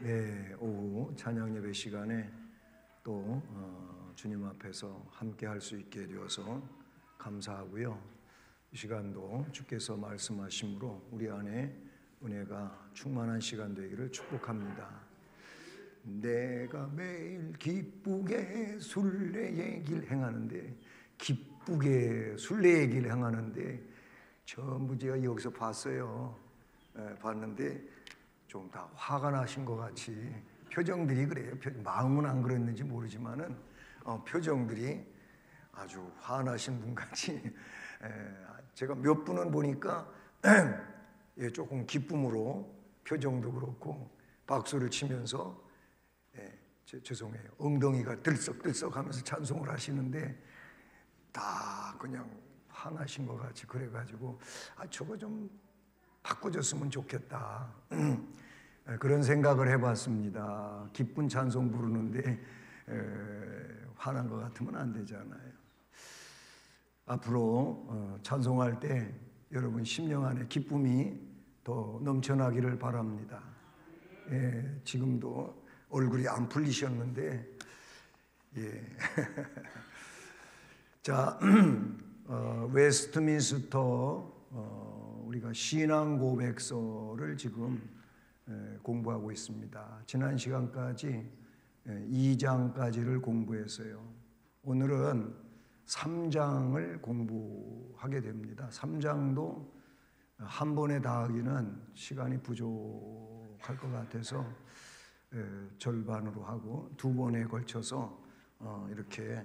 네, 오후 찬양 예배 시간에 또 주님 앞에서 함께 할 수 있게 되어서 감사하고요. 이 시간도 주께서 말씀하심으로 우리 안에 은혜가 충만한 시간 되기를 축복합니다. 내가 매일 기쁘게 순례의 길 행하는데, 기쁘게 순례의 길 행하는데 전부 제가 여기서 봤어요. 봤는데 좀 다 화가 나신 것 같이 표정들이 그래요. 마음은 안 그랬는지 모르지만은 표정들이 아주 화나신 분 같이 제가 몇 분은 보니까 조금 기쁨으로 표정도 그렇고 박수를 치면서 죄송해요, 엉덩이가 들썩들썩하면서 찬송을 하시는데 다 그냥 화나신 것 같이 그래가지고 저거 좀 바꿔줬으면 좋겠다 그런 생각을 해봤습니다. 기쁜 찬송 부르는데 화난 것 같으면 안 되잖아요. 앞으로 찬송할 때 여러분 심령 안에 기쁨이 더 넘쳐나기를 바랍니다. 지금도 얼굴이 안 풀리셨는데 자, 웨스트민스터 우리가 신앙 고백서를 지금 공부하고 있습니다. 지난 시간까지 2장까지를 공부했어요. 오늘은 3장을 공부하게 됩니다. 3장도 한 번에 다 하기는 시간이 부족할 것 같아서 절반으로 하고 두 번에 걸쳐서 이렇게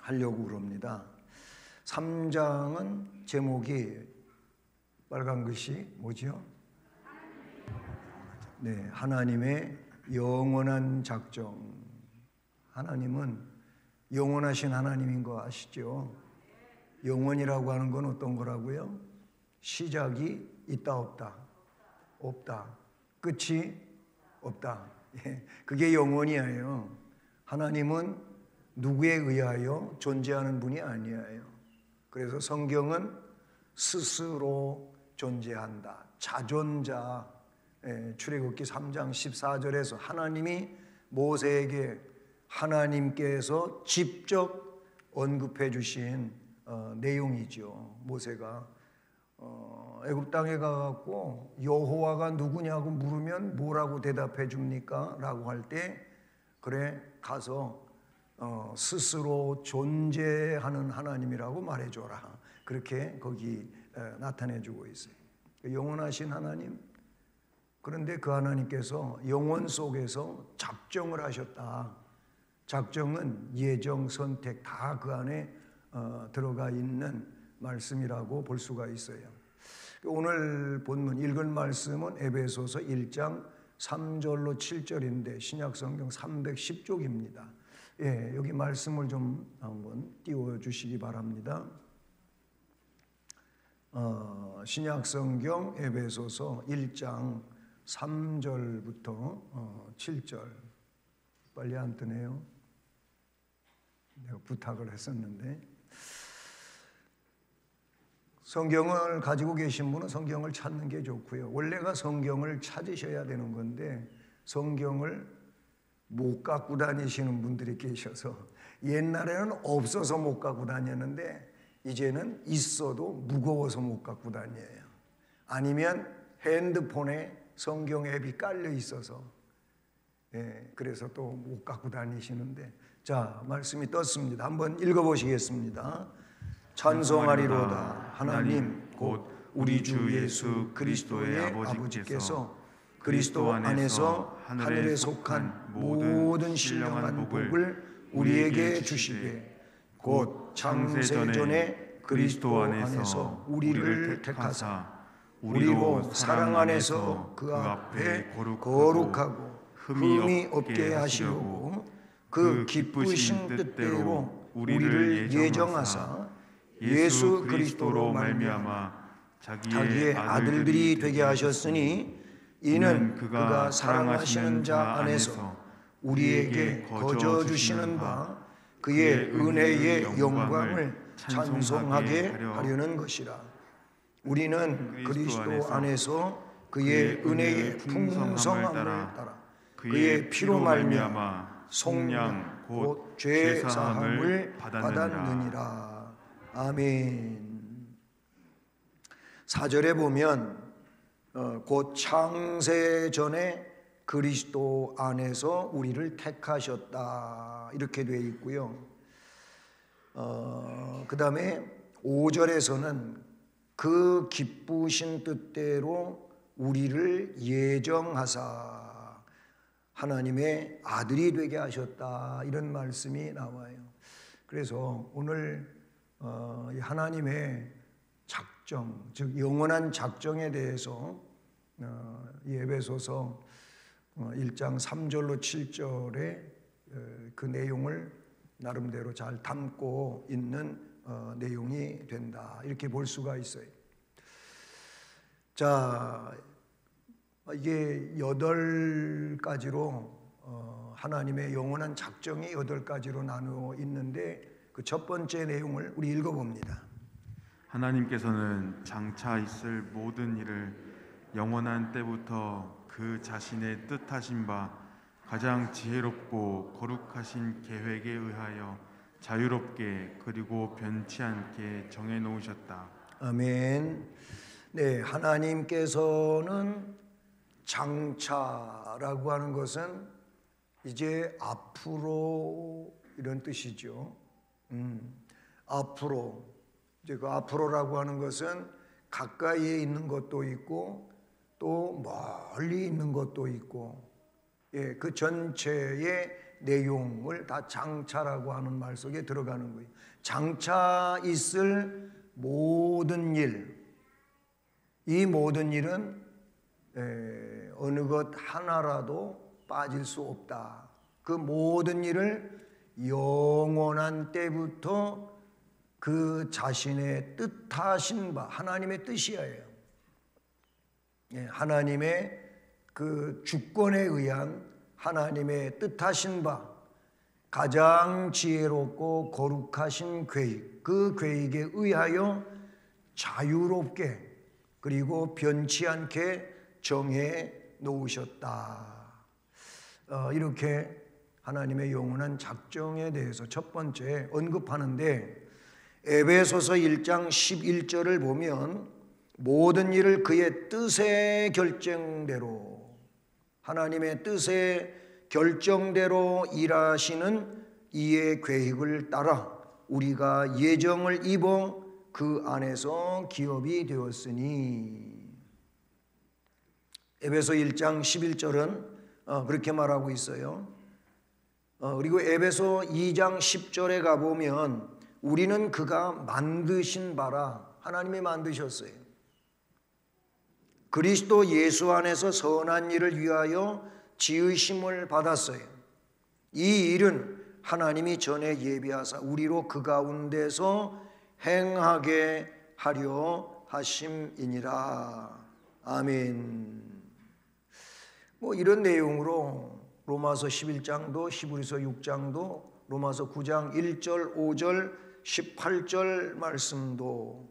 하려고 그럽니다. 3장은 제목이 빨간 글씨 뭐지요? 네, 하나님의 영원한 작정. 하나님은 영원하신 하나님인 거 아시죠? 영원이라고 하는 건 어떤 거라고요? 시작이 있다 없다? 없다. 끝이 없다. 그게 영원이에요. 하나님은 누구에 의하여 존재하는 분이 아니에요. 그래서 성경은 스스로 존재한다. 자존자. 출애굽기 3장 14절에서 하나님이 모세에게 하나님께서 직접 언급해 주신 내용이죠. 모세가 애굽 땅에 가갖고 여호와가 누구냐고 물으면 뭐라고 대답해 줍니까? 라고 할 때 그래 가서 스스로 존재하는 하나님이라고 말해줘라. 그렇게 거기 나타내주고 있어요. 영원하신 하나님. 그런데 그 하나님께서 영원 속에서 작정을 하셨다. 작정은 예정, 선택 다 그 안에 들어가 있는 말씀이라고 볼 수가 있어요. 오늘 본문 읽을 말씀은 에베소서 1장 3절로 7절인데 신약성경 310쪽입니다. 여기 말씀을 좀 한번 띄워주시기 바랍니다. 신약성경 에베소서 1장 3절부터 7절. 빨리 안 뜨네요. 내가 부탁을 했었는데. 성경을 가지고 계신 분은 성경을 찾는 게 좋고요. 원래가 성경을 찾으셔야 되는 건데 성경을 못 갖고 다니시는 분들이 계셔서 옛날에는 없어서 못 갖고 다녔는데 이제는 있어도 무거워서 못 갖고 다녀요. 아니면 핸드폰에 성경 앱이 깔려 있어서 그래서 또 못 갖고 다니시는데 자, 말씀이 떴습니다. 한번 읽어보시겠습니다. 찬송하리로다 하나님 곧 우리 주 예수 그리스도의 아버지께서 그리스도 안에서 하늘에 속한 모든 신령한 복을 우리에게 주시게 곧 창세전에 그리스도 안에서 우리를 택하사 우리로 사랑 안에서 그 앞에 거룩하고 흠이 없게 하시려고 그 기쁘신 뜻대로 우리를 예정하사 예수 그리스도로 말미암아 자기의 아들들이 되게 하셨으니 이는 그가 사랑하시는 자 안에서 우리에게 거저 주시는 바 그의 은혜의 영광을 찬송하게 하려는 것이라. 우리는 그리스도 안에서 그의 은혜의 풍성함을 따라 그의 피로 말미암아 속량 곧 죄 사함을 받았느니라. 아멘. 4절에 보면 곧 창세 전에 그리스도 안에서 우리를 택하셨다 이렇게 되어 있고요. 그 다음에 5절에서는 그 기쁘신 뜻대로 우리를 예정하사 하나님의 아들이 되게 하셨다 이런 말씀이 나와요. 그래서 오늘 하나님의 작정, 즉 영원한 작정에 대해서 이 에베소서 1장 3절로 7절의 그 내용을 나름대로 잘 담고 있는 내용이 된다 이렇게 볼 수가 있어요. 자, 이게 8가지로 하나님의 영원한 작정이 8가지로 나누어 있는데 그 첫 번째 내용을 우리 읽어봅니다. 하나님께서는 장차 있을 모든 일을 영원한 때부터 그 자신의 뜻하신 바 가장 지혜롭고 거룩하신 계획에 의하여 자유롭게 그리고 변치 않게 정해 놓으셨다. 아멘. 네, 하나님께서는 장차라고 하는 것은 이제 앞으로 이런 뜻이죠. 앞으로. 이제 그 앞으로라고 하는 것은 가까이에 있는 것도 있고 또 멀리 있는 것도 있고, 예, 그 전체의 내용을 다 장차라고 하는 말 속에 들어가는 거예요. 장차 있을 모든 일, 이 모든 일은 어느 것 하나라도 빠질 수 없다. 그 모든 일을 영원한 때부터 그 자신의 뜻하신 바, 하나님의 뜻이에요. 하나님의 그 주권에 의한 하나님의 뜻하신 바, 가장 지혜롭고 거룩하신 계획, 그 계획에 의하여 자유롭게 그리고 변치 않게 정해 놓으셨다. 이렇게 하나님의 영원한 작정에 대해서 첫 번째 언급하는데, 에베소서 1장 11절을 보면 모든 일을 그의 뜻의 결정대로, 하나님의 뜻의 결정대로 일하시는 이의 계획을 따라 우리가 예정을 입어 그 안에서 기업이 되었으니. 에베소 1장 11절은 그렇게 말하고 있어요. 그리고 에베소 2장 10절에 가보면 우리는 그가 만드신 바라, 하나님이 만드셨어요. 그리스도 예수 안에서 선한 일을 위하여 지으심을 받았어요. 이 일은 하나님이 전에 예비하사 우리로 그 가운데서 행하게 하려 하심이니라. 아멘. 뭐 이런 내용으로 로마서 11장도 히브리서 6장도 로마서 9장 1절 5절 18절 말씀도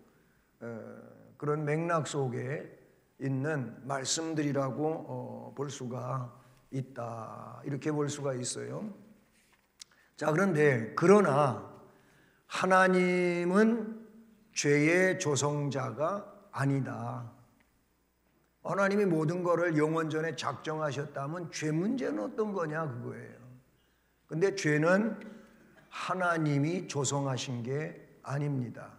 그런 맥락 속에 있는 말씀들이라고 볼 수가 있다, 이렇게 볼 수가 있어요. 자, 그러나 하나님은 죄의 조성자가 아니다. 하나님이 모든 것을 영원전에 작정하셨다면 죄 문제는 어떤 거냐, 그거예요. 근데 죄는 하나님이 조성하신 게 아닙니다.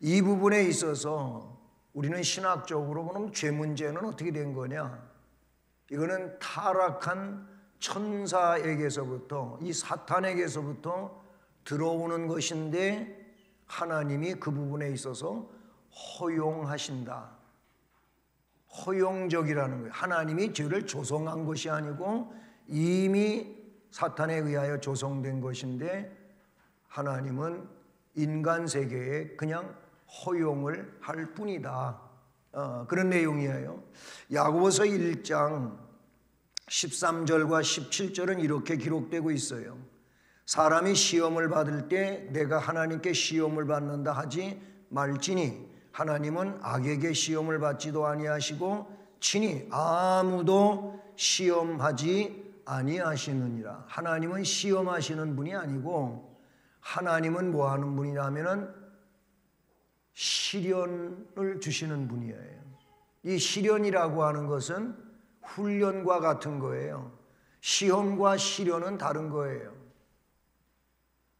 이 부분에 있어서 우리는 신학적으로 그럼 죄 문제는 어떻게 된 거냐? 이거는 타락한 천사에게서부터, 이 사탄에게서부터 들어오는 것인데 하나님이 그 부분에 있어서 허용하신다. 허용적이라는 거예요. 하나님이 죄를 조성한 것이 아니고 이미 사탄에 의하여 조성된 것인데 하나님은 인간 세계에 그냥 허용을 할 뿐이다. 그런 내용이에요. 야고보서 1장 13절과 17절은 이렇게 기록되고 있어요. 사람이 시험을 받을 때 내가 하나님께 시험을 받는다 하지 말지니 하나님은 악에게 시험을 받지도 아니하시고 친히 아무도 시험하지 아니하시느니라. 하나님은 시험하시는 분이 아니고 하나님은 뭐 하는 분이냐면은 시련을 주시는 분이에요. 이 시련이라고 하는 것은 훈련과 같은 거예요. 시험과 시련은 다른 거예요.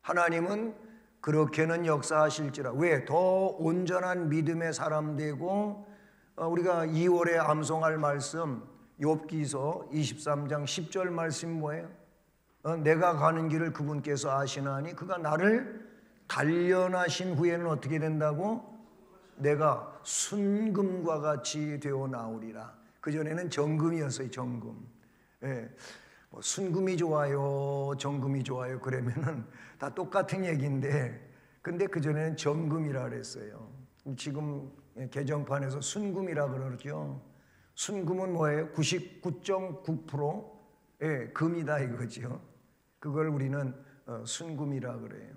하나님은 그렇게는 역사하실지라. 왜? 더 온전한 믿음의 사람 되고, 우리가 2월에 암송할 말씀 욥기서 23장 10절 말씀 뭐예요? 내가 가는 길을 그분께서 아시나니 그가 나를 단련하신 후에는 어떻게 된다고? 내가 순금과 같이 되어 나오리라. 그전에는 정금이었어요. 정금. 예. 뭐 순금이 좋아요, 정금이 좋아요 그러면은 다 똑같은 얘기인데, 근데 그전에는 정금이라 그랬어요. 지금 개정판에서 순금이라 그러죠. 순금은 뭐예요? 99.9% 예, 금이다 이거죠. 그걸 우리는 순금이라 그래요.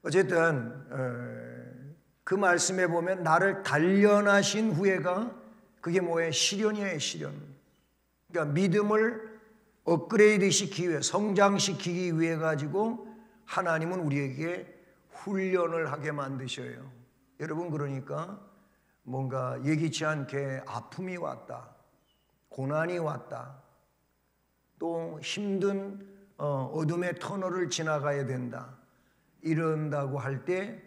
어쨌든 그 말씀에 보면 나를 단련하신 후에가 그게 뭐예요? 시련이에요. 시련. 그러니까 믿음을 업그레이드 시키기 위해, 성장시키기 위해 가지고 하나님은 우리에게 훈련을 하게 만드셔요. 여러분, 그러니까 뭔가 예기치 않게 아픔이 왔다, 고난이 왔다, 또 힘든 어둠의 터널을 지나가야 된다, 이런다고 할 때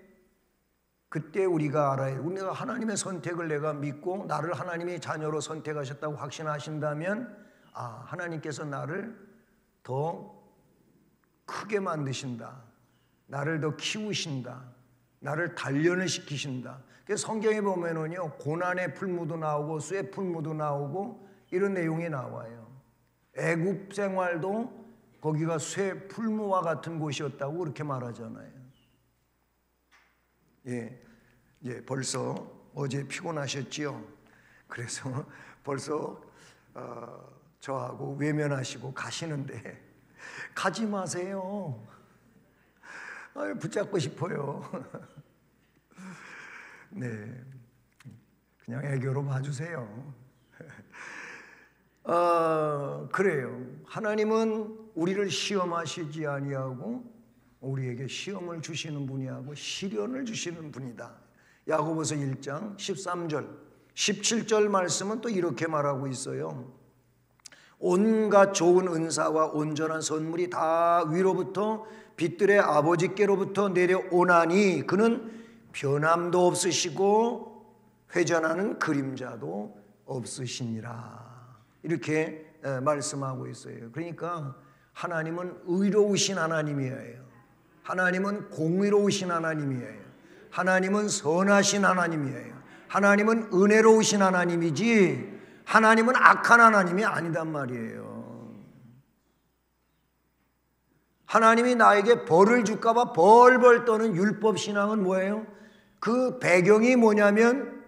그때 우리가 알아야 돼요. 우리가 하나님의 선택을 내가 믿고 나를 하나님의 자녀로 선택하셨다고 확신하신다면, 아, 하나님께서 나를 더 크게 만드신다, 나를 더 키우신다, 나를 단련을 시키신다. 그래서 성경에 보면은요, 고난의 풀무도 나오고 쇠 풀무도 나오고 이런 내용이 나와요. 애굽 생활도 거기가 쇠 풀무와 같은 곳이었다고 그렇게 말하잖아요. 예, 벌써 어제 피곤하셨지요? 그래서 벌써 저하고 외면하시고 가시는데 가지 마세요. 붙잡고 싶어요. 네, 그냥 애교로 봐주세요. 그래요. 하나님은 우리를 시험하시지 아니하고 우리에게 시험을 주시는 분이하고 시련을 주시는 분이다. 야고보서 1장 13절 17절 말씀은 또 이렇게 말하고 있어요. 온갖 좋은 은사와 온전한 선물이 다 위로부터 빛들의 아버지께로부터 내려오나니 그는 변함도 없으시고 회전하는 그림자도 없으시니라. 이렇게 말씀하고 있어요. 그러니까 하나님은 의로우신 하나님이에요. 하나님은 공의로우신 하나님이에요. 하나님은 선하신 하나님이에요. 하나님은 은혜로우신 하나님이지 하나님은 악한 하나님이 아니단 말이에요. 하나님이 나에게 벌을 줄까 봐 벌벌 떠는 율법신앙은 뭐예요? 그 배경이 뭐냐면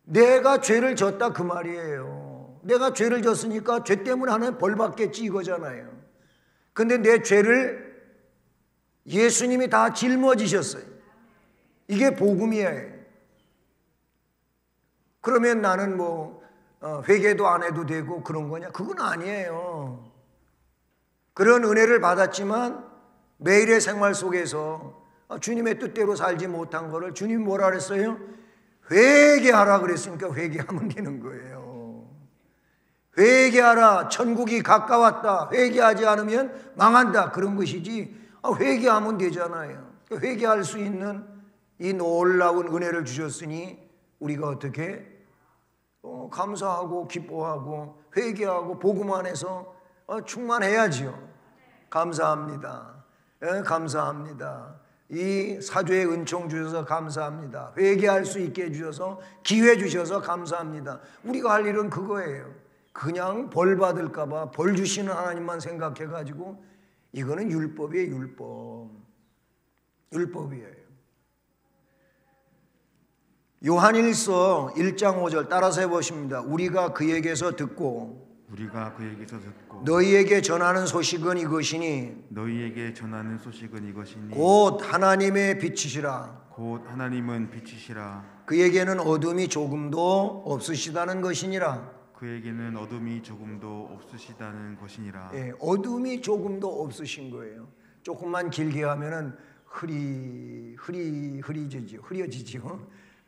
내가 죄를 졌다 그 말이에요. 내가 죄를 졌으니까 죄 때문에 하나님 벌 받겠지 이거잖아요. 근데 내 죄를 예수님이 다 짊어지셨어요. 이게 복음이에요. 그러면 나는 뭐 회개도 안 해도 되고 그런 거냐? 그건 아니에요. 그런 은혜를 받았지만 매일의 생활 속에서 주님의 뜻대로 살지 못한 거를 주님이 뭐라 그랬어요? 회개하라 그랬으니까 회개하면 되는 거예요. 회개하라, 천국이 가까웠다, 회개하지 않으면 망한다, 그런 것이지 회개하면 되잖아요. 회개할 수 있는 이 놀라운 은혜를 주셨으니 우리가 어떻게 감사하고 기뻐하고 회개하고 복음 안에서 충만해야지요. 감사합니다. 감사합니다. 이 사죄의 은총 주셔서 감사합니다. 회개할 수 있게 해주셔서 기회 주셔서 감사합니다. 우리가 할 일은 그거예요. 그냥 벌 받을까 봐 벌 주시는 하나님만 생각해가지고 이거는 율법이에요. 율법이에요. 요한일서 1장 5절 따라서 해보십니다. 우리가 그에게서 듣고 너희에게 전하는 소식은 이것이니 너희에게 전하는 소식은 이것이니 곧 하나님의 빛이시라. 곧 하나님은 빛이시라. 그에게는 어둠이 조금도 없으시다는 것이니라. 그에게는 어둠이 조금도 없으시다는 것이니라. 예, 어둠이 조금도 없으신 거예요. 조금만 길게 하면은 흐려지죠.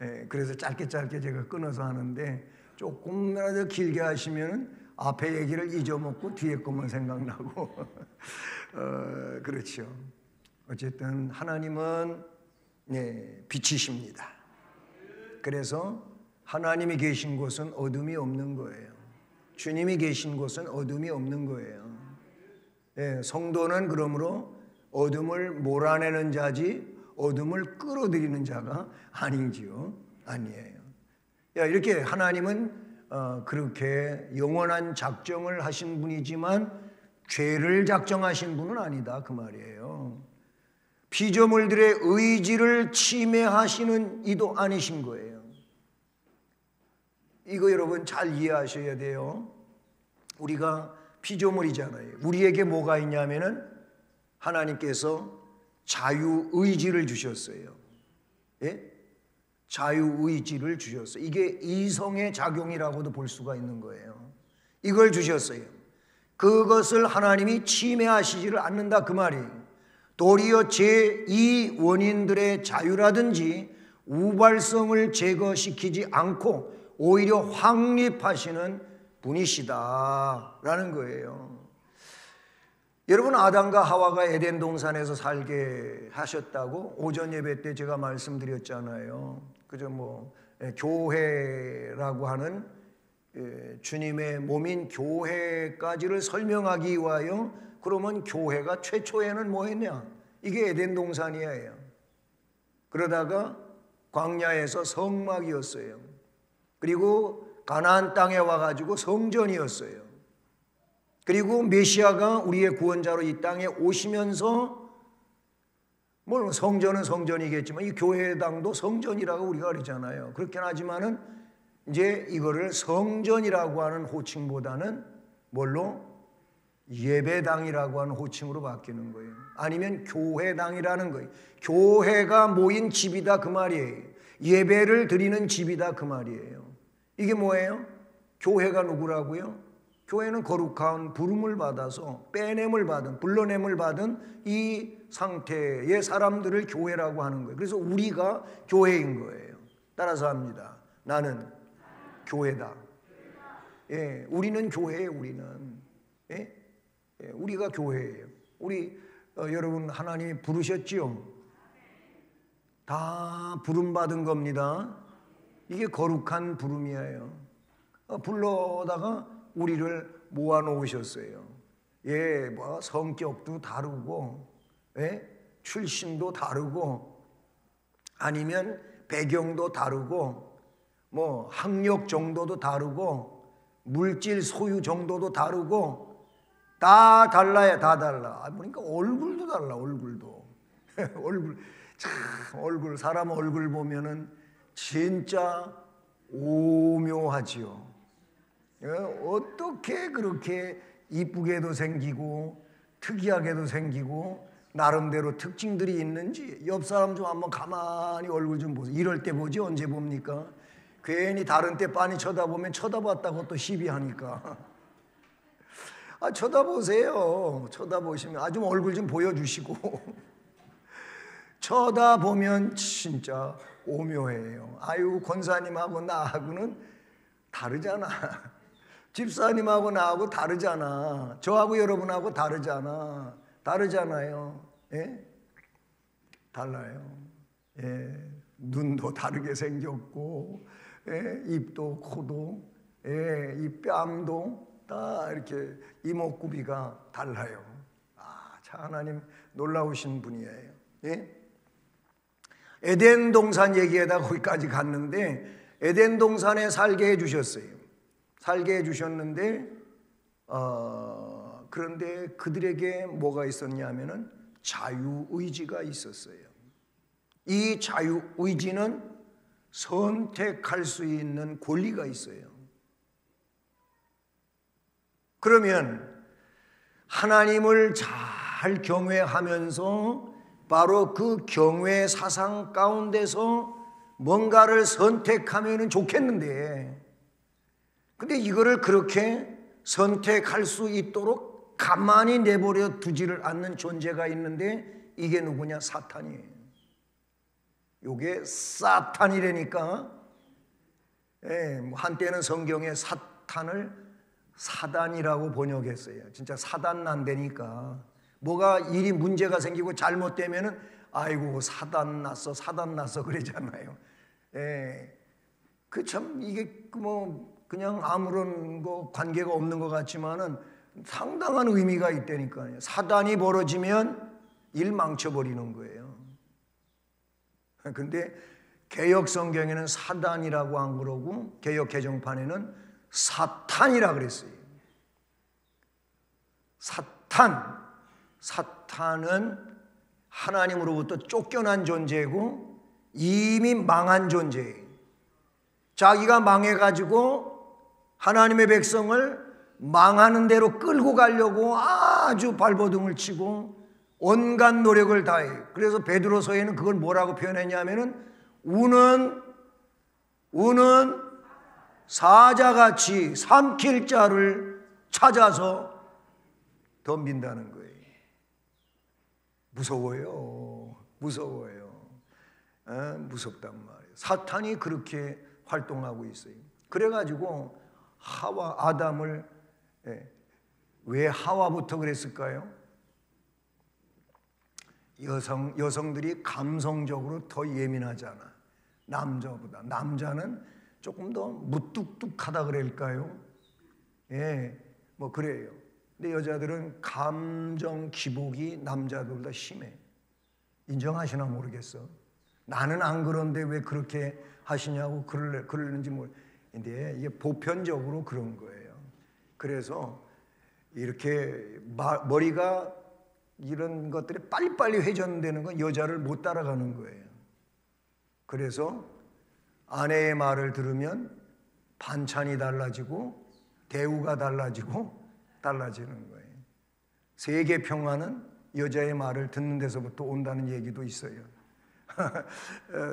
예, 그래서 짧게 제가 끊어서 하는데 조금이라도 길게 하시면은 앞에 얘기를 잊어먹고 뒤에 것만 생각나고 그렇죠. 어쨌든 하나님은 빛이십니다. 그래서 하나님이 계신 곳은 어둠이 없는 거예요. 주님이 계신 곳은 어둠이 없는 거예요. 예, 성도는 그러므로 어둠을 몰아내는 자지 어둠을 끌어들이는 자가 아니지요. 아니에요. 이렇게 하나님은 그렇게 영원한 작정을 하신 분이지만 죄를 작정하신 분은 아니다 그 말이에요. 피조물들의 의지를 침해하시는 이도 아니신 거예요. 이거 여러분 잘 이해하셔야 돼요. 우리가 피조물이잖아요. 우리에게 뭐가 있냐면은 하나님께서 자유의지를 주셨어요. 예? 자유의지를 주셨어요. 이게 이성의 작용이라고도 볼 수가 있는 거예요. 이걸 주셨어요. 그것을 하나님이 침해하시지를 않는다 그 말이에요. 도리어 제2 원인들의 자유라든지 우발성을 제거시키지 않고 오히려 확립하시는 분이시다라는 거예요. 여러분, 아담과 하와가 에덴 동산에서 살게 하셨다고 오전 예배 때 제가 말씀드렸잖아요. 그죠? 교회라고 하는 주님의 몸인 교회까지를 설명하기 위하여 그러면 교회가 최초에는 뭐 했냐? 이게 에덴 동산이에요. 그러다가 광야에서 성막이었어요. 그리고 가나안 땅에 와가지고 성전이었어요. 그리고 메시아가 우리의 구원자로 이 땅에 오시면서 물론 성전은 성전이겠지만 이 교회당도 성전이라고 우리가 그러잖아요. 그렇긴 하지만은 이제 이거를 성전이라고 하는 호칭보다는 뭘로? 예배당이라고 하는 호칭으로 바뀌는 거예요. 아니면 교회당이라는 거예요. 교회가 모인 집이다 그 말이에요. 예배를 드리는 집이다 그 말이에요. 이게 뭐예요? 교회가 누구라고요? 교회는 거룩한 부름을 받아서 빼냄을 받은, 불러냄을 받은 이 상태의 사람들을 교회라고 하는 거예요. 그래서 우리가 교회인 거예요. 따라서 합니다. 나는 교회다. 예, 우리는 교회예요. 우리는 우리가 교회예요. 우리 여러분 하나님이 부르셨지요? 다 부름 받은 겁니다. 이게 거룩한 부름이에요. 불러다가 우리를 모아놓으셨어요. 성격도 다르고, 출신도 다르고, 아니면 배경도 다르고, 학력 정도도 다르고, 물질 소유 정도도 다르고, 다 달라요, 다 달라. 그러니까 얼굴도 달라, 얼굴도. 사람 얼굴 보면은 진짜 오묘하지요. 어떻게 그렇게 이쁘게도 생기고 특이하게도 생기고 나름대로 특징들이 있는지 옆 사람 좀 한번 가만히 얼굴 좀 보세요. 이럴 때 보지 언제 봅니까? 괜히 다른 때 빤히 쳐다보면 쳐다봤다고 또 시비하니까. 쳐다보세요. 쳐다보시면 좀 얼굴 좀 보여주시고 쳐다보면 진짜 오묘해요. 권사님하고 나하고는 다르잖아. 집사님하고 나하고 다르잖아. 저하고 여러분하고 다르잖아요. 예? 달라요. 예. 눈도 다르게 생겼고, 입도 코도, 이 뺨도 다 이렇게 이목구비가 달라요. 참 하나님 놀라우신 분이에요. 예? 에덴 동산 얘기에다 거기까지 갔는데 에덴 동산에 살게 해주셨어요. 살게 해주셨는데 그런데 그들에게 뭐가 있었냐면은 자유의지가 있었어요. 이 자유의지는 선택할 수 있는 권리가 있어요. 그러면 하나님을 잘 경외하면서 바로 그 경외 사상 가운데서 뭔가를 선택하면 좋겠는데, 근데 이거를 그렇게 선택할 수 있도록 가만히 내버려 두지를 않는 존재가 있는데, 이게 누구냐? 사탄이에요. 요게 사탄이라니까. 한때는 성경에 사탄을 사단이라고 번역했어요. 진짜 사단 난다니까. 뭐가 일이 문제가 생기고 잘못되면은 아이고 사단 났어 그러잖아요. 그 참 이게 뭐 그냥 아무런 거 관계가 없는 것 같지만은 상당한 의미가 있다니까요. 사단이 벌어지면 일 망쳐버리는 거예요. 근데 개역 성경에는 사단이라고 안 그러고 개역 개정판에는 사탄이라 그랬어요. 사탄은 하나님으로부터 쫓겨난 존재고 이미 망한 존재예요. 자기가 망해가지고 하나님의 백성을 망하는 대로 끌고 가려고 아주 발버둥을 치고 온갖 노력을 다해요. 그래서 베드로서에는 그걸 뭐라고 표현했냐면은 우는 사자같이 삼킬 자를 찾아서 덤빈다는 거예요. 무서워요. 무섭단 말이에요. 사탄이 그렇게 활동하고 있어요. 그래가지고 아담을 왜 하와부터 그랬을까요? 여성들이 감성적으로 더 예민하잖아. 남자보다. 남자는 조금 더 무뚝뚝하다 그럴까요? 뭐 그래요. 근데 여자들은 감정 기복이 남자들보다 심해. 인정하시나 모르겠어. 나는 안 그런데 왜 그렇게 하시냐고 그러는지 모르겠는데 이게 보편적으로 그런 거예요. 그래서 이렇게 머리가 이런 것들이 빨리빨리 회전되는 건 여자를 못 따라가는 거예요. 그래서 아내의 말을 들으면 반찬이 달라지고 대우가 달라지는 거예요. 세계 평화는 여자의 말을 듣는 데서부터 온다는 얘기도 있어요.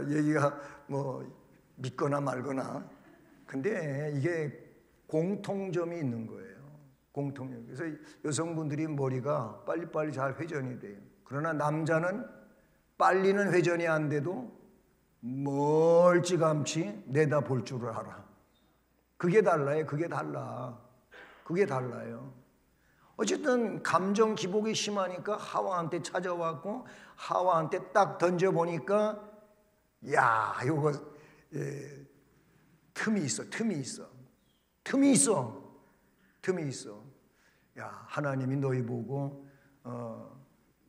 얘기가 뭐 믿거나 말거나. 근데 이게 공통점이 있는 거예요. 공통점. 그래서 여성분들이 머리가 빨리빨리 잘 회전이 돼요. 그러나 남자는 빨리는 회전이 안 돼도 멀찌감치 내다볼 줄을 알아. 그게 달라요. 그게 달라요. 어쨌든 감정 기복이 심하니까 하와한테 찾아왔고 하와한테 딱 던져보니까 야 이거 틈이 있어. 야 하나님이 너희 보고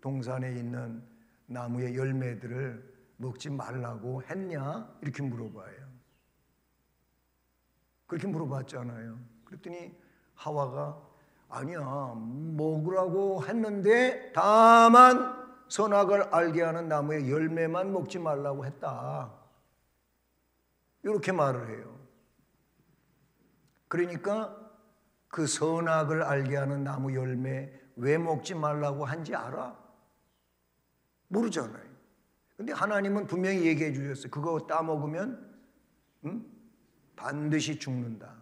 동산에 있는 나무의 열매들을 먹지 말라고 했냐? 이렇게 물어봐요. 그렇게 물어봤잖아요. 그랬더니 하와가 아니야 먹으라고 했는데 다만 선악을 알게 하는 나무의 열매만 먹지 말라고 했다. 이렇게 말을 해요. 그러니까 그 선악을 알게 하는 나무 열매 왜 먹지 말라고 한지 알아? 모르잖아요. 근데 하나님은 분명히 얘기해 주셨어요. 그거 따먹으면 반드시 죽는다.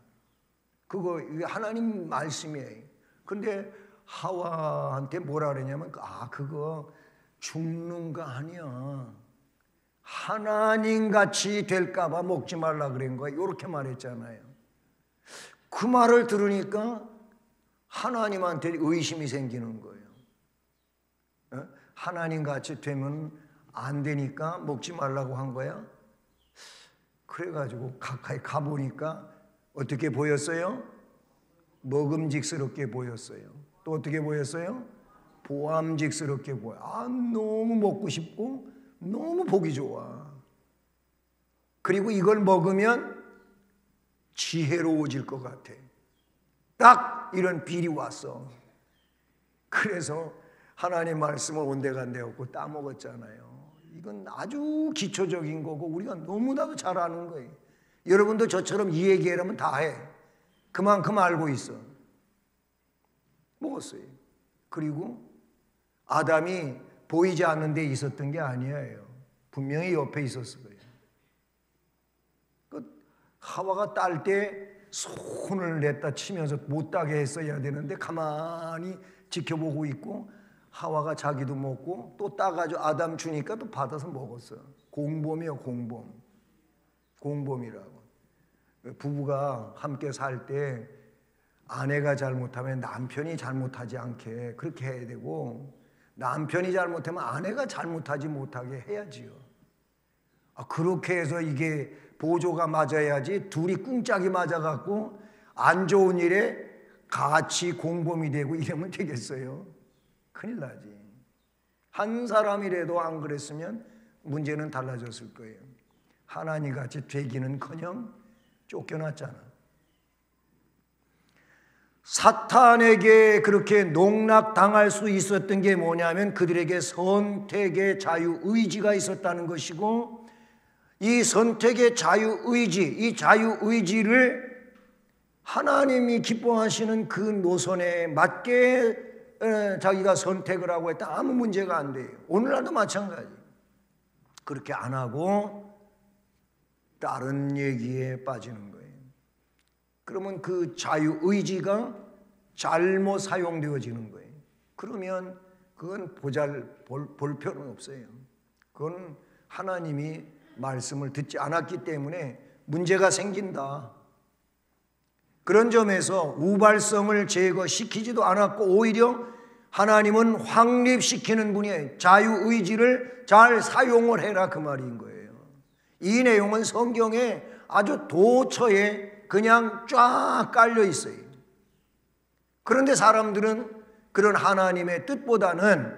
그거 하나님 말씀이에요. 근데 하와한테 뭐라 그러냐면 그거 죽는 거 아니야. 하나님같이 될까 봐 먹지 말라 그런 거야. 이렇게 말했잖아요. 그 말을 들으니까 하나님한테 의심이 생기는 거예요. 하나님같이 되면 안 되니까 먹지 말라고 한 거야. 그래가지고 가까이 가보니까 어떻게 보였어요? 먹음직스럽게 보였어요. 또 어떻게 보였어요? 보암직스럽게 보여. 너무 먹고 싶고 너무 보기 좋아. 그리고 이걸 먹으면 지혜로워질 것 같아. 딱 이런 빌이 왔어. 그래서 하나님 말씀을 온데간데 없고 따먹었잖아요. 이건 아주 기초적인 거고 우리가 너무나도 잘 아는 거예요. 여러분도 저처럼 이 얘기하면 다 해. 그만큼 알고 있어. 먹었어요. 그리고 아담이 보이지 않는 데 있었던 게 아니에요. 분명히 옆에 있었을 거예요. 하와가 딸 때 손을 냈다 치면서 못 따게 했어야 되는데 가만히 지켜보고 있고, 하와가 자기도 먹고 또 따가지고 아담 주니까 또 받아서 먹었어. 공범이요, 공범. 공범이라고. 부부가 함께 살 때 아내가 잘못하면 남편이 잘못하지 않게 그렇게 해야 되고, 남편이 잘못하면 아내가 잘못하지 못하게 해야지요. 그렇게 해서 이게 보조가 맞아야지, 둘이 꿍짝이 맞아갖고 안 좋은 일에 같이 공범이 되고 이러면 되겠어요? 큰일 나지. 한 사람이라도 안 그랬으면 문제는 달라졌을 거예요. 하나님 같이 되기는커녕 쫓겨났잖아. 사탄에게 그렇게 농락당할 수 있었던 게 뭐냐면 그들에게 선택의 자유의지가 있었다는 것이고, 이 선택의 자유의지, 이 자유의지를 하나님이 기뻐하시는 그 노선에 맞게 자기가 선택을 하고 했다, 아무 문제가 안 돼요. 오늘날도 마찬가지. 그렇게 안 하고 다른 얘기에 빠지는 거예요. 그러면 그 자유의지가 잘못 사용되어지는 거예요. 그러면 그건 볼 필요는 없어요. 그건 하나님이 말씀을 듣지 않았기 때문에 문제가 생긴다. 그런 점에서 우발성을 제거시키지도 않았고, 오히려 하나님은 확립시키는 분이에요. 자유의지를 잘 사용을 해라, 그 말인 거예요. 이 내용은 성경에 아주 도처에 그냥 쫙 깔려 있어요. 그런데 사람들은 그런 하나님의 뜻보다는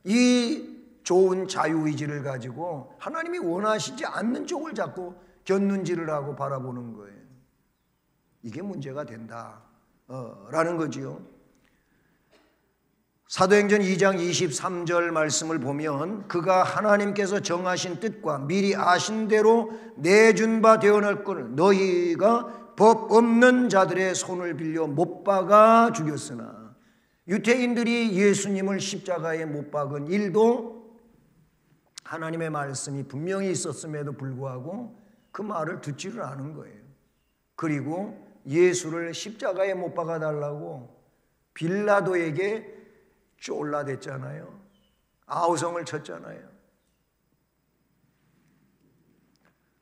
이 좋은 자유의지를 가지고 하나님이 원하시지 않는 쪽을 자꾸 곁눈질을 하고 바라보는 거예요. 이게 문제가 된다 라는 거지요. 사도행전 2장 23절 말씀을 보면, 그가 하나님께서 정하신 뜻과 미리 아신 대로 내준 바 되어놨거늘 너희가 법 없는 자들의 손을 빌려 못 박아 죽였으나. 유태인들이 예수님을 십자가에 못 박은 일도 하나님의 말씀이 분명히 있었음에도 불구하고 그 말을 듣지를 않은 거예요. 그리고 예수를 십자가에 못 박아달라고 빌라도에게 쫄라댔잖아요. 아우성을 쳤잖아요.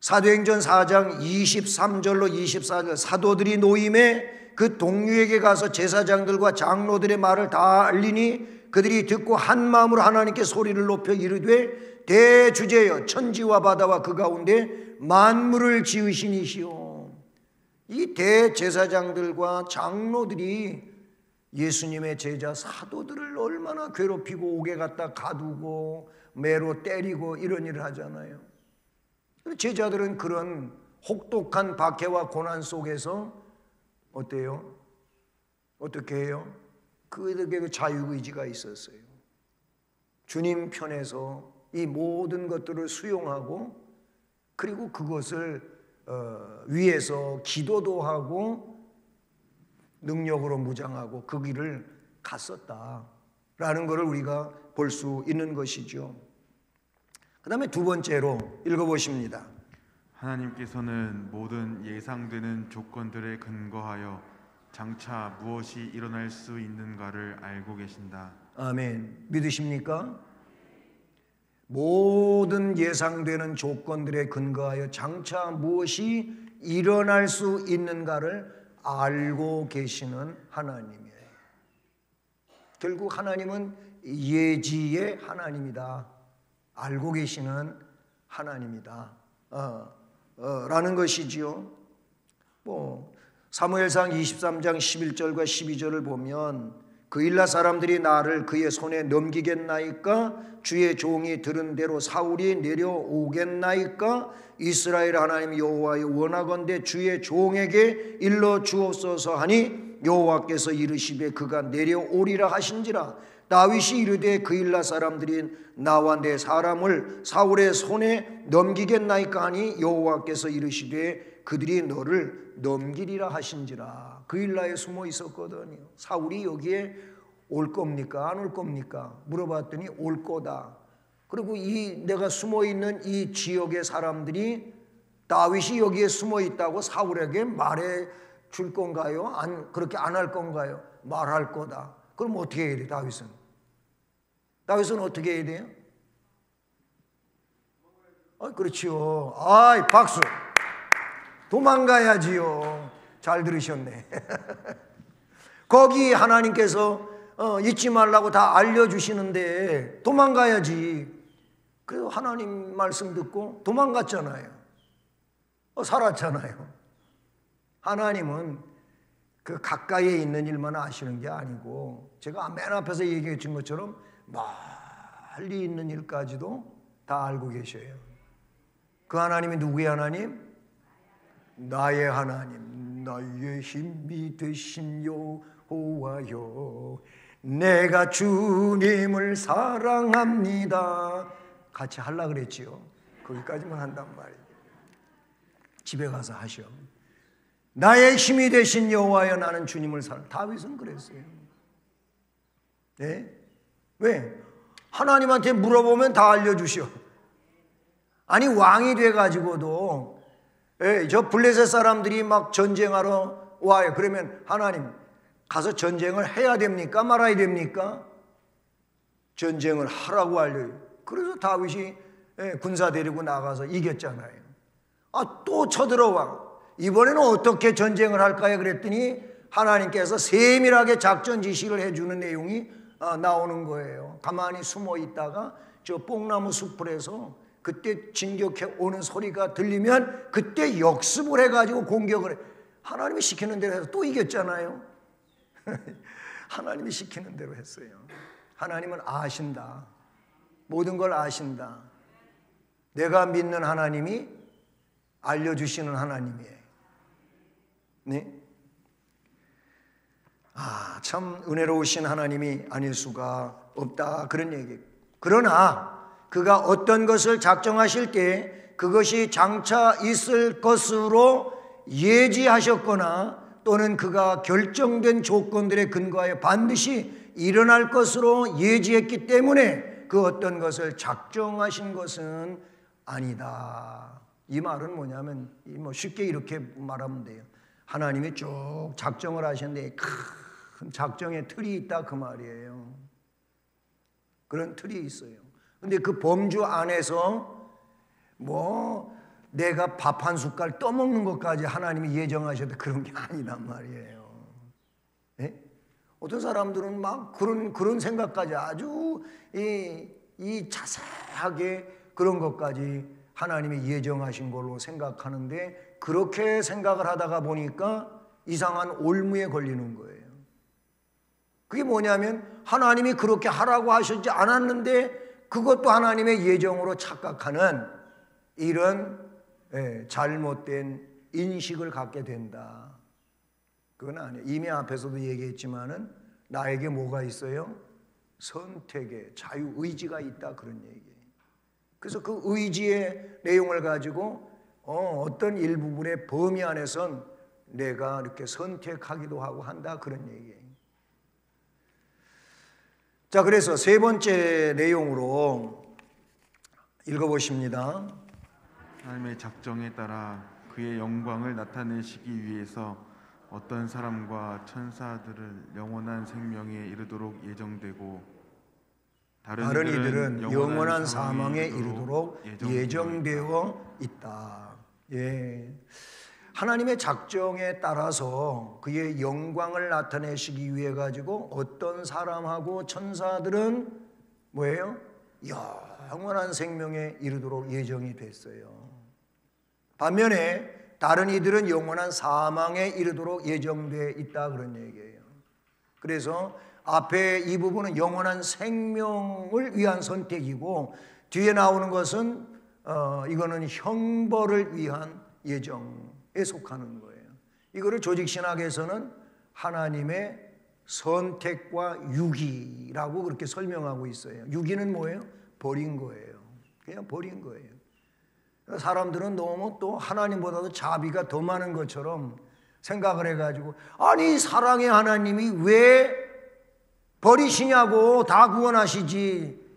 사도행전 4장 23절로 24절, 사도들이 노임에 그 동류에게 가서 제사장들과 장로들의 말을 다 알리니 그들이 듣고 한 마음으로 하나님께 소리를 높여 이르되, 대주제여 천지와 바다와 그 가운데 만물을 지으신 이시오. 이 대제사장들과 장로들이 예수님의 제자 사도들을 얼마나 괴롭히고 옥에 갖다 가두고 매로 때리고 이런 일을 하잖아요. 제자들은 그런 혹독한 박해와 고난 속에서 어때요? 어떻게 해요? 그들에게 그 자유의지가 있었어요. 주님 편에서 이 모든 것들을 수용하고, 그리고 그것을 위해서 기도도 하고 능력으로 무장하고 그 길을 갔었다라는 것을 우리가 볼 수 있는 것이죠. 그 다음에 두 번째로 읽어보십니다. 하나님께서는 모든 예상되는 조건들에 근거하여 장차 무엇이 일어날 수 있는가를 알고 계신다. 아멘. 믿으십니까? 모든 예상되는 조건들에 근거하여 장차 무엇이 일어날 수 있는가를 알고 계시는 하나님이에요. 결국 하나님은 예지의 하나님이다. 알고 계시는 하나님이다. 라는 것이지요. 사무엘상 23장 11절과 12절을 보면, 그 일라 사람들이 나를 그의 손에 넘기겠나이까? 주의 종이 들은 대로 사울이 내려오겠나이까? 이스라엘 하나님 여호와여 원하건대 주의 종에게 일러 주옵소서 하니, 여호와께서 이르시되 그가 내려오리라 하신지라. 다윗이 이르되 그 일라 사람들이 나와 내 사람을 사울의 손에 넘기겠나이까 하니, 여호와께서 이르시되 그들이 너를 넘기리라 하신지라. 그 일라에 숨어 있었거든요. 사울이 여기에 올 겁니까? 안 올 겁니까? 물어봤더니 올 거다. 그리고 이 내가 숨어 있는 이 지역의 사람들이 다윗이 여기에 숨어 있다고 사울에게 말해 줄 건가요? 그렇게 안 할 건가요? 말할 거다. 그럼 어떻게 해야 돼, 다윗은? 다윗은 어떻게 해야 돼요? 그렇지요. 박수. 도망가야지요. 잘 들으셨네. 거기 하나님께서 잊지 말라고 다 알려주시는데 도망가야지. 그래서 하나님 말씀 듣고 도망갔잖아요. 살았잖아요. 하나님은 그 가까이에 있는 일만 아시는 게 아니고 제가 맨 앞에서 얘기해 준 것처럼 멀리 있는 일까지도 다 알고 계셔요. 그 하나님이 누구의 하나님? 나의 하나님, 나의 힘이 되신 여호와여, 내가 주님을 사랑합니다. 같이 하려고 그랬지요. 거기까지만 한단 말이에요. 집에 가서 하셔. 나의 힘이 되신 여호와여, 나는 주님을 사랑. 다윗은 그랬어요. 네? 왜? 하나님한테 물어보면 다 알려주셔. 아니 왕이 돼가지고도 저 블레셋 사람들이 막 전쟁하러 와요. 그러면 하나님 가서 전쟁을 해야 됩니까? 말아야 됩니까? 전쟁을 하라고 알려요. 그래서 다윗이 군사 데리고 나가서 이겼잖아요. 또 쳐들어와. 이번에는 어떻게 전쟁을 할까요? 그랬더니 하나님께서 세밀하게 작전 지시를 해주는 내용이 나오는 거예요. 가만히 숨어 있다가 저 뽕나무 숲풀에서 그때 진격해 오는 소리가 들리면 그때 역습을 해가지고 공격을 해. 하나님이 시키는 대로 해서 또 이겼잖아요. 하나님이 시키는 대로 했어요. 하나님은 아신다. 모든 걸 아신다. 내가 믿는 하나님이 알려주시는 하나님이에요. 네? 참 은혜로우신 하나님이 아닐 수가 없다. 그런 얘기. 그러나 그가 어떤 것을 작정하실 때 그것이 장차 있을 것으로 예지하셨거나 또는 그가 결정된 조건들에 근거하여 반드시 일어날 것으로 예지했기 때문에 그 어떤 것을 작정하신 것은 아니다. 이 말은 뭐냐면 쉽게 이렇게 말하면 돼요. 하나님이 쭉 작정을 하셨는데 큰 작정의 틀이 있다 그 말이에요. 그런 틀이 있어요. 근데 그 범주 안에서 내가 밥 한 숟갈 떠먹는 것까지 하나님이 예정하셔도 그런 게 아니란 말이에요. 네? 어떤 사람들은 막 그런 생각까지 아주 이 자세하게 그런 것까지 하나님이 예정하신 걸로 생각하는데 그렇게 생각을 하다가 보니까 이상한 올무에 걸리는 거예요. 그게 뭐냐면 하나님이 그렇게 하라고 하셨지 않았는데 그것도 하나님의 예정으로 착각하는 이런 잘못된 인식을 갖게 된다. 그건 아니에요. 이미 앞에서도 얘기했지만은 나에게 뭐가 있어요? 선택의 자유의지가 있다 그런 얘기예요. 그래서 그 의지의 내용을 가지고 어떤 일부분의 범위 안에선 내가 이렇게 선택하기도 하고 한다 그런 얘기예요. 자, 그래서 세 번째 내용으로 읽어보십니다. 하나님의 작정에 따라 그의 영광을 나타내시기 위해서 어떤 사람과 천사들을 영원한 생명에 이르도록 예정되고 다른 이들은 영원한 사망에 이르도록 예정되어 있다. 예. 하나님의 작정에 따라서 그의 영광을 나타내시기 위해 가지고 어떤 사람하고 천사들은 뭐예요? 영원한 생명에 이르도록 예정이 됐어요. 반면에 다른 이들은 영원한 사망에 이르도록 예정되어 있다 그런 얘기예요. 그래서 앞에 이 부분은 영원한 생명을 위한 선택이고 뒤에 나오는 것은 이거는 형벌을 위한 예정에 속하는 거예요. 이거를 조직신학에서는 하나님의 선택과 유기라고 그렇게 설명하고 있어요. 유기는 뭐예요? 버린 거예요. 그냥 버린 거예요. 사람들은 너무 또 하나님보다도 자비가 더 많은 것처럼 생각을 해가지고 아니 사랑의 하나님이 왜 버리시냐고, 다 구원하시지.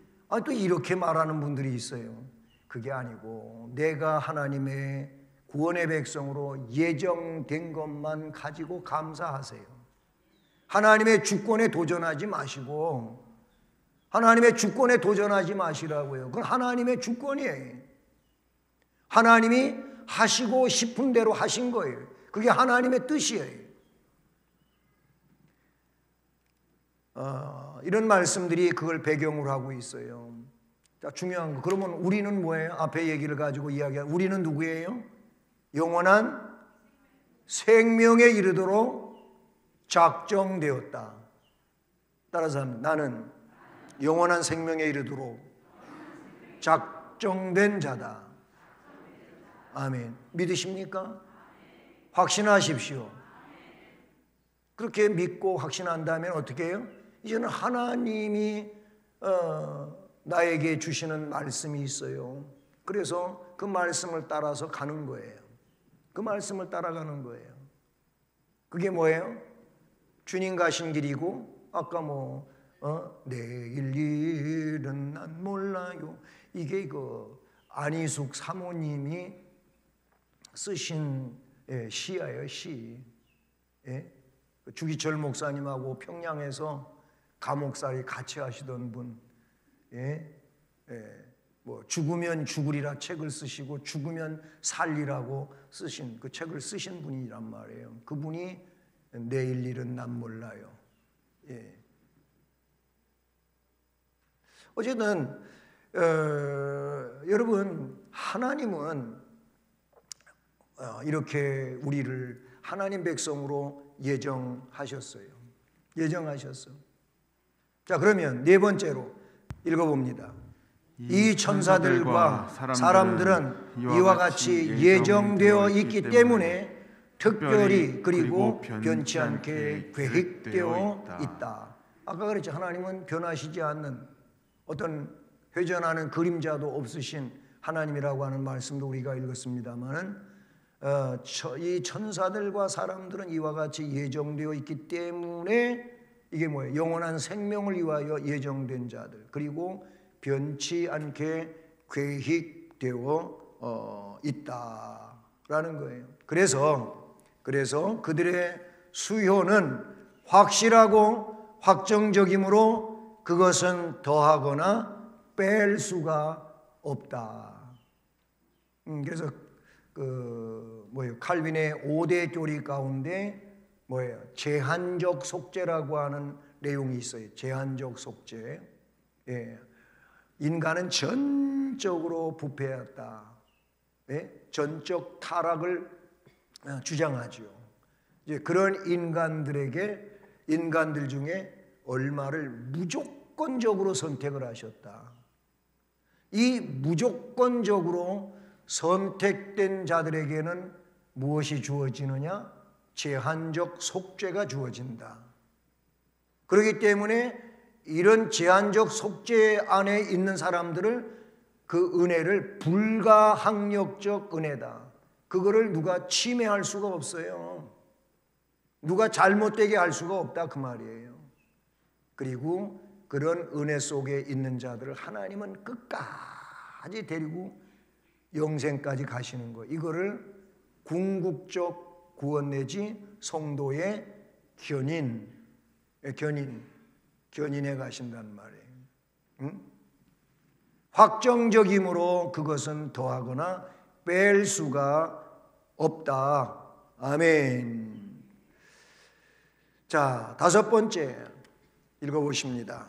또 이렇게 말하는 분들이 있어요. 그게 아니고 내가 하나님의 구원의 백성으로 예정된 것만 가지고 감사하세요. 하나님의 주권에 도전하지 마시고, 하나님의 주권에 도전하지 마시라고요. 그건 하나님의 주권이에요. 하나님이 하시고 싶은 대로 하신 거예요. 그게 하나님의 뜻이에요. 이런 말씀들이 그걸 배경으로 하고 있어요. 자, 중요한 거. 그러면 우리는 뭐예요? 앞에 얘기를 가지고 이야기한 우리는 누구예요? 영원한 생명에 이르도록 작정되었다. 따라서 하면 나는 영원한 생명에 이르도록 작정된 자다. 아멘. 믿으십니까? 확신하십시오. 그렇게 믿고 확신한다면 어떻게 해요? 이제는 하나님이 나에게 주시는 말씀이 있어요. 그래서 그 말씀을 따라서 가는 거예요. 그 말씀을 따라가는 거예요. 그게 뭐예요? 주님 가신 길이고, 아까 내일 일은 난 몰라요. 이게 안희숙 사모님이 쓰신 시예요, 시. 주기철 목사님하고 평양에서 감옥살이 같이 하시던 분, 죽으면 죽으리라 책을 쓰시고 죽으면 살리라고 쓰신 그 책을 쓰신 분이란 말이에요. 그분이 내일 일은 난 몰라요. 어쨌든 여러분, 하나님은 이렇게 우리를 하나님 백성으로 예정하셨어요. 예정하셨어. 자, 그러면 네 번째로 읽어봅니다. 이 천사들과 사람들은 이와 같이 예정되어 있기 때문에 특별히 그리고 변치 않게 계획되어 있다. 아까 그랬죠. 하나님은 변하시지 않는, 어떤 회전하는 그림자도 없으신 하나님이라고 하는 말씀도 우리가 읽었습니다만은 이 천사들과 사람들은 이와 같이 예정되어 있기 때문에 이게 뭐예요? 영원한 생명을 위하여 예정된 자들, 그리고 변치 않게 계획되어 있다라는 거예요. 그래서 그들의 수효는 확실하고 확정적이므로 그것은 더하거나 뺄 수가 없다. 그래서 칼빈의 5대 교리 가운데 제한적 속죄라고 하는 내용이 있어요. 제한적 속죄. 인간은 전적으로 부패했다. 전적 타락을 주장하죠. 이제 그런 인간들 중에 얼마를 무조건적으로 선택을 하셨다. 이 무조건적으로 선택된 자들에게는 무엇이 주어지느냐? 제한적 속죄가 주어진다. 그렇기 때문에 이런 제한적 속죄 안에 있는 사람들을, 그 은혜를 불가항력적 은혜다. 그거를 누가 침해할 수가 없어요. 누가 잘못되게 할 수가 없다, 그 말이에요. 그리고 그런 은혜 속에 있는 자들을 하나님은 끝까지 데리고 영생까지 가시는 거. 이거를 궁극적 구원 내지 성도의 견인해 가신단 말이에요. 확정적이므로 그것은 더하거나 뺄 수가 없다. 아멘. 자, 다섯 번째 읽어보십니다.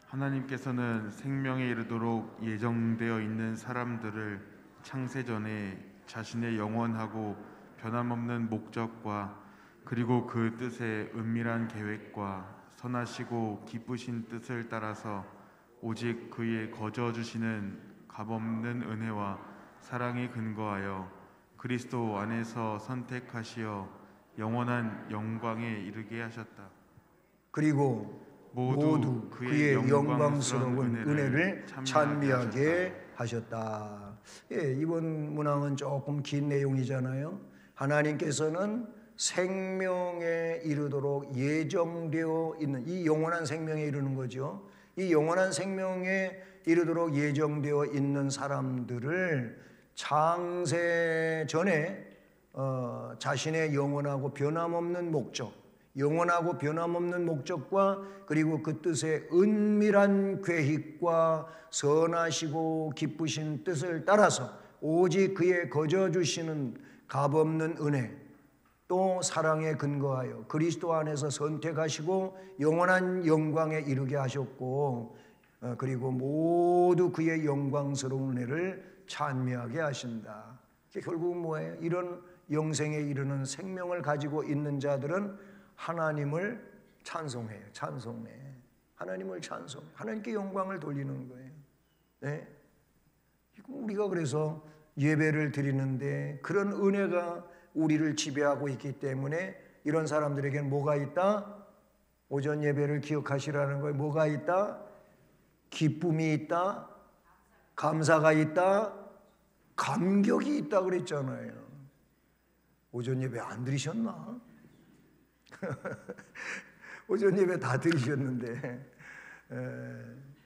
하나님께서는 생명에 이르도록 예정되어 있는 사람들을 창세전에 자신의 영원하고 변함없는 목적과 그리고 그 뜻의 은밀한 계획과 선하시고 기쁘신 뜻을 따라서 오직 그의 거저 주시는 값없는 은혜와 사랑에 근거하여 그리스도 안에서 선택하시어 영원한 영광에 이르게 하셨다. 그리고 모두 그의 영광스러운 은혜를 찬미하게 하셨다. 이번 문항은 조금 긴 내용이잖아요. 하나님께서는 생명에 이르도록 예정되어 있는, 이 영원한 생명에 이르는 거죠. 이 영원한 생명에 이르도록 예정되어 있는 사람들을 창세 전에 자신의 영원하고 변함없는 목적, 영원하고 변함없는 목적과 그리고 그 뜻의 은밀한 계획과 선하시고 기쁘신 뜻을 따라서 오직 그의 거저 주시는 값없는 은혜, 또 사랑에 근거하여 그리스도 안에서 선택하시고 영원한 영광에 이르게 하셨고, 그리고 모두 그의 영광스러운 은혜를 찬미하게 하신다. 결국은 뭐예요? 이런 영생에 이르는 생명을 가지고 있는 자들은 하나님을 찬송해요. 찬송해. 하나님을 찬송. 하나님께 영광을 돌리는 거예요. 네? 우리가 그래서 예배를 드리는데 그런 은혜가 우리를 지배하고 있기 때문에 이런 사람들에게는 뭐가 있다? 오전 예배를 기억하시라는 거예요. 뭐가 있다? 기쁨이 있다. 감사가 있다. 감격이 있다 그랬잖아요. 오전 예배 안 들으셨나? 오전 예배 다 들으셨는데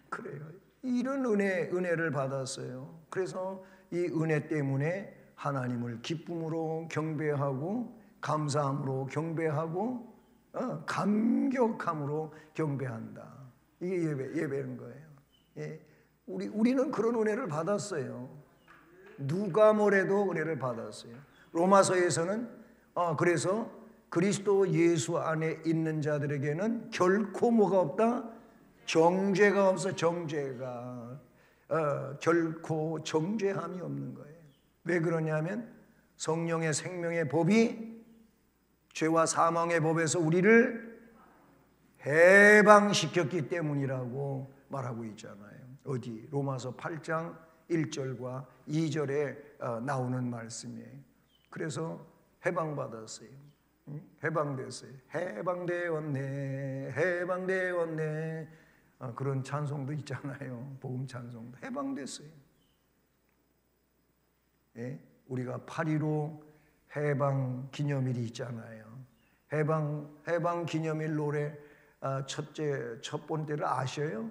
그래요. 이런 은혜를 받았어요. 그래서 이 은혜 때문에 하나님을 기쁨으로 경배하고 감사함으로 경배하고 감격함으로 경배한다. 이게 예배인 거예요. 예. 우리는 그런 은혜를 받았어요. 누가 뭐래도 은혜를 받았어요. 로마서에서는 그래서 그리스도 예수 안에 있는 자들에게는 결코 뭐가 없다? 정죄가 없어. 정죄가 결코 정죄함이 없는 거예요. 왜 그러냐면 성령의 생명의 법이 죄와 사망의 법에서 우리를 해방시켰기 때문이라고 말하고 있잖아요. 어디? 로마서 8장 1절과 2절에 나오는 말씀이에요. 그래서 해방받았어요. 해방됐어요. 해방되었네, 해방되었네. 그런 찬송도 있잖아요. 복음 찬송도. 해방됐어요. 예? 우리가 8.15 해방 기념일이 있잖아요. 해방 기념일 노래 첫 번째를 아셔요?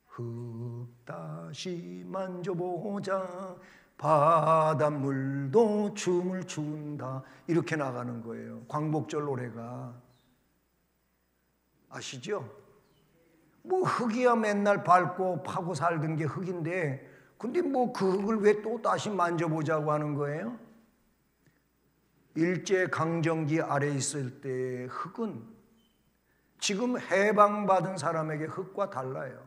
흙 다시 만져보자, 바닷물도 춤을 춘다. 이렇게 나가는 거예요. 광복절 노래가. 아시죠? 뭐 흙이야 맨날 밟고 파고 살던 게 흙인데, 근데 뭐 그 흙을 왜 또 다시 만져보자고 하는 거예요? 일제강점기 아래 있을 때의 흙은 지금 해방받은 사람에게 흙과 달라요.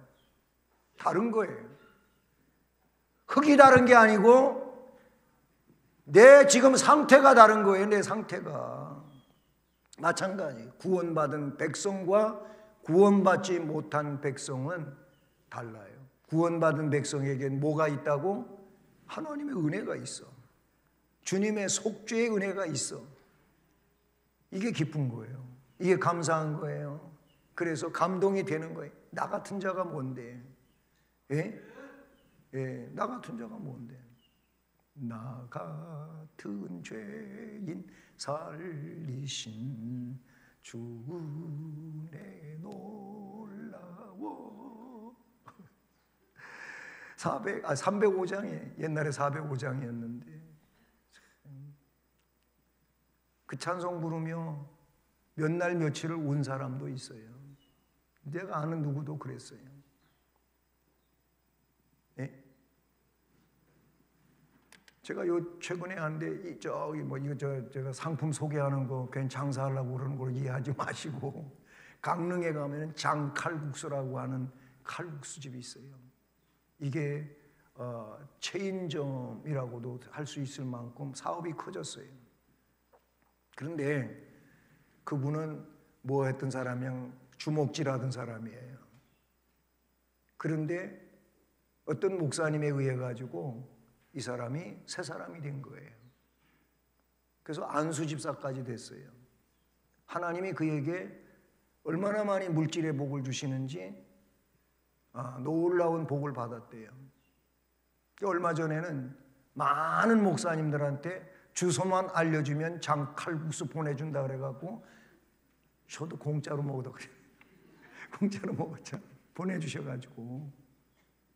다른 거예요. 흙이 다른 게 아니고 내 지금 상태가 다른 거예요. 내 상태가. 마찬가지. 구원받은 백성과 구원받지 못한 백성은 달라요. 구원받은 백성에게는 뭐가 있다고? 하나님의 은혜가 있어. 주님의 속죄의 은혜가 있어. 이게 기쁜 거예요. 이게 감사한 거예요. 그래서 감동이 되는 거예요. 나 같은 자가 뭔데? 예? 예, 나 같은 자가 뭔데? 나 같은 죄인 살리신 주 은혜 놀라워. 305장에 옛날에 405장이었는데 그 찬송 부르며 몇 날 며칠을 운 사람도 있어요. 내가 아는 누구도 그랬어요. 네? 제가 요 최근에 하는데 저기 뭐 이거 제가 상품 소개하는 거 괜히 장사하려고 그러는 걸 이해하지 마시고, 강릉에 가면은 장칼국수라고 하는 칼국수 집이 있어요. 이게 체인점이라고도 할 수 있을 만큼 사업이 커졌어요. 그런데 그분은 뭐 했던 사람이야? 주먹질하던 사람이에요. 그런데 어떤 목사님에 의해 가지고 이 사람이 새 사람이 된 거예요. 그래서 안수 집사까지 됐어요. 하나님이 그에게 얼마나 많이 물질의 복을 주시는지 놀라운 복을 받았대요. 얼마 전에는 많은 목사님들한테 주소만 알려주면 장칼국수 보내준다 그래갖고 저도 공짜로 먹어도 그래. 공짜로 먹었죠. 보내주셔가지고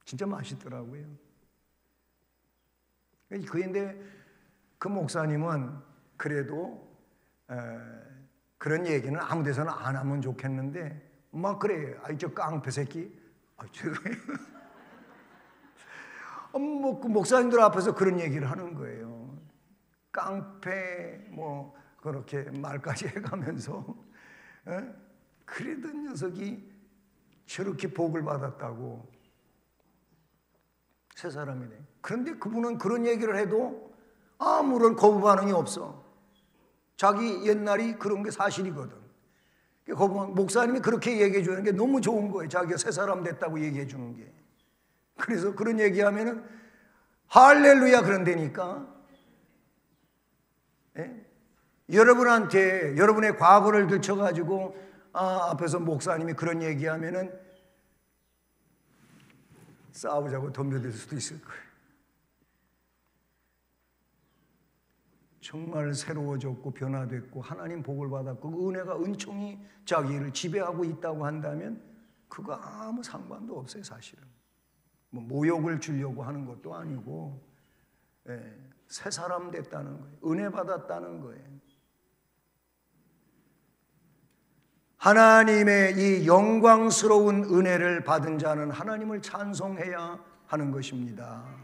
진짜 맛있더라고요. 그런데 그 목사님은 그래도 그런 얘기는 아무 데서나 안 하면 좋겠는데 막 그래. 아이 저 깡패 새끼. 죄송해요. 뭐 그 목사님들 앞에서 그런 얘기를 하는 거예요. 깡패 뭐 그렇게 말까지 해가면서 그래도 녀석이 저렇게 복을 받았다고. 새 사람이네. 그런데 그분은 그런 얘기를 해도 아무런 거부 반응이 없어. 자기 옛날이 그런 게 사실이거든. 목사님이 그렇게 얘기해 주는 게 너무 좋은 거예요. 자기가 새 사람 됐다고 얘기해 주는 게. 그래서 그런 얘기하면은 할렐루야 그런다니까. 예? 여러분한테 여러분의 과거를 들춰가지고 앞에서 목사님이 그런 얘기하면은 싸우자고 덤벼들 수도 있을 거예요. 정말 새로워졌고 변화됐고 하나님 복을 받았고 그 은혜가 은총이 자기를 지배하고 있다고 한다면 그거 아무 상관도 없어요. 사실은 뭐 모욕을 주려고 하는 것도 아니고 새 사람 됐다는 거예요. 은혜 받았다는 거예요. 하나님의 이 영광스러운 은혜를 받은 자는 하나님을 찬송해야 하는 것입니다.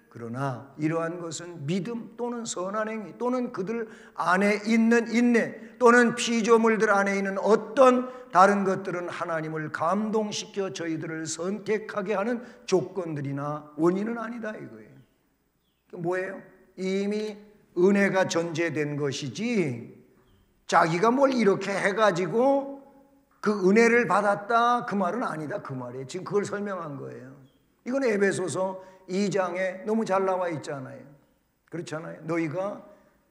그러나 이러한 것은 믿음 또는 선한 행위 또는 그들 안에 있는 인내 또는 피조물들 안에 있는 어떤 다른 것들은 하나님을 감동시켜 저희들을 선택하게 하는 조건들이나 원인은 아니다 이거예요. 뭐예요? 이미 은혜가 전제된 것이지 자기가 뭘 이렇게 해가지고 그 은혜를 받았다 그 말은 아니다 그 말이에요. 지금 그걸 설명한 거예요. 이건 에베소서 2장에 너무 잘 나와 있잖아요. 그렇잖아요. 너희가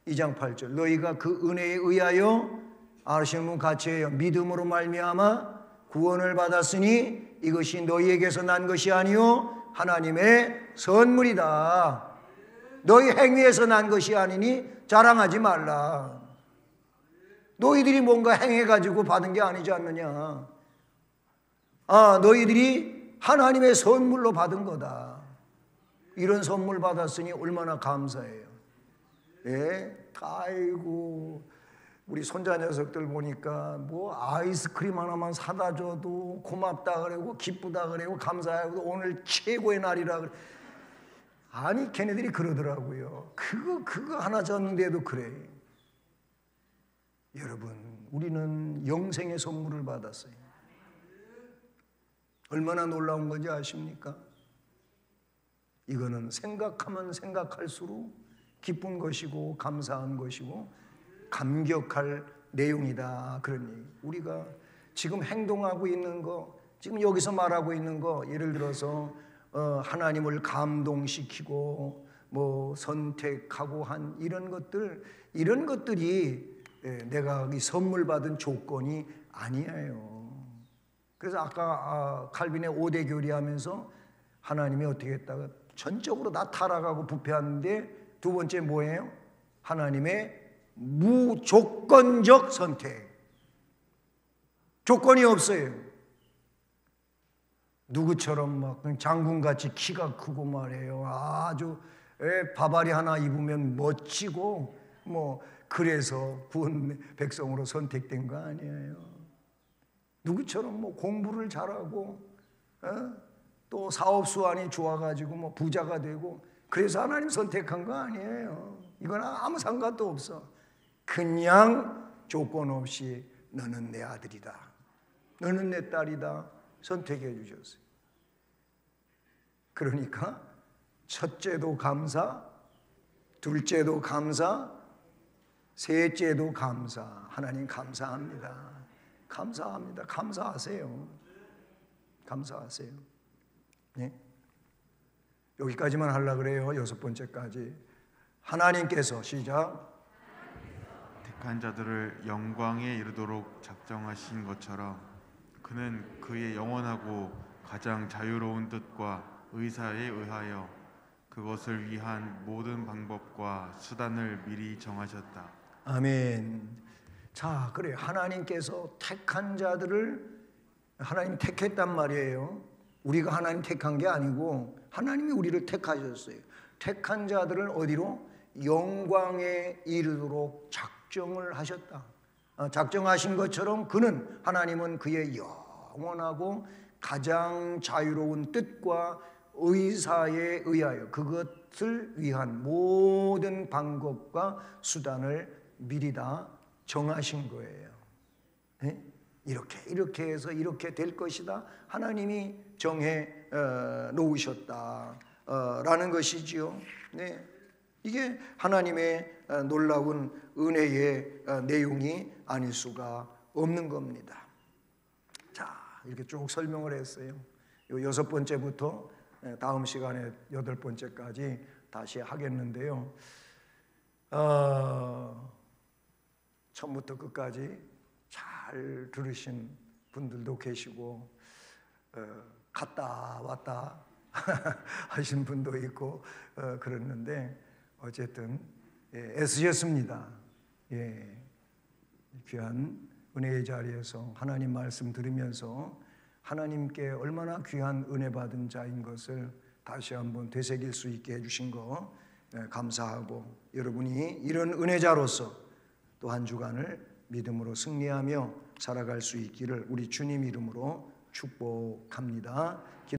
2장 8절 너희가 그 은혜에 의하여 아시는 분 같이 해요. 믿음으로 말미암아 구원을 받았으니 이것이 너희에게서 난 것이 아니요 하나님의 선물이다. 너희 행위에서 난 것이 아니니 자랑하지 말라. 너희들이 뭔가 행해가지고 받은 게 아니지 않느냐. 너희들이 하나님의 선물로 받은 거다. 이런 선물 받았으니 얼마나 감사해요. 예? 아이고 우리 손자 녀석들 보니까 뭐 아이스크림 하나만 사다 줘도 고맙다 그러고 기쁘다 그러고 감사하고 오늘 최고의 날이라 그래. 아니 걔네들이 그러더라고요. 그거 하나 줬는데도 그래. 여러분 우리는 영생의 선물을 받았어요. 얼마나 놀라운 건지 아십니까? 이거는 생각하면 생각할수록 기쁜 것이고 감사한 것이고 감격할 내용이다. 그러니 우리가 지금 행동하고 있는 거 지금 여기서 말하고 있는 거 예를 들어서 하나님을 감동시키고 뭐 선택하고 한 이런 것들이 내가 이 선물 받은 조건이 아니에요. 그래서 아까 칼빈의 5대 교리하면서 하나님이 어떻게 했다가 전적으로 다 타락하고 부패하는데 두 번째 뭐예요? 하나님의 무조건적 선택. 조건이 없어요. 누구처럼 막 장군같이 키가 크고 말이에요. 아주 바바리 하나 입으면 멋지고 뭐 그래서 구원 백성으로 선택된 거 아니에요. 누구처럼 뭐 공부를 잘하고 또 사업 수완이 좋아가지고 뭐 부자가 되고 그래서 하나님 선택한 거 아니에요. 이건 아무 상관도 없어. 그냥 조건 없이 너는 내 아들이다. 너는 내 딸이다. 선택해 주셨어요. 그러니까 첫째도 감사, 둘째도 감사, 셋째도 감사. 하나님 감사합니다. 감사합니다. 감사하세요. 감사하세요. 네? 여기까지만 하려고 그래요. 6번째까지. 하나님께서 시작. 택한 자들을 영광에 이르도록 작정하신 것처럼 그는 그의 영원하고 가장 자유로운 뜻과 의사에 의하여 그것을 위한 모든 방법과 수단을 미리 정하셨다. 아멘. 자, 그래 하나님께서 택한 자들을 하나님 택했단 말이에요. 우리가 하나님 택한 게 아니고 하나님이 우리를 택하셨어요. 택한 자들을 어디로? 영광에 이르도록 작정을 하셨다. 작정하신 것처럼 그는 하나님은 그의 영원하고 가장 자유로운 뜻과 의사에 의하여 그것을 위한 모든 방법과 수단을 미리 다 정하신 거예요. 네? 이렇게 해서 이렇게 될 것이다. 하나님이 정해 놓으셨다라는 것이지요. 네. 이게 하나님의 놀라운 은혜의 내용이 아닐 수가 없는 겁니다. 자, 이렇게 쭉 설명을 했어요. 요 6번째부터 다음 시간에 8번째까지 다시 하겠는데요. 처음부터 끝까지 잘 들으신 분들도 계시고 갔다 왔다 하신 분도 있고 그랬는데 어쨌든 애쓰셨습니다. 귀한 은혜의 자리에서 하나님 말씀 들으면서 하나님께 얼마나 귀한 은혜 받은 자인 것을 다시 한번 되새길 수 있게 해주신 거 감사하고, 여러분이 이런 은혜자로서 또 한 주간을 믿음으로 승리하며 살아갈 수 있기를 우리 주님 이름으로 축복합니다.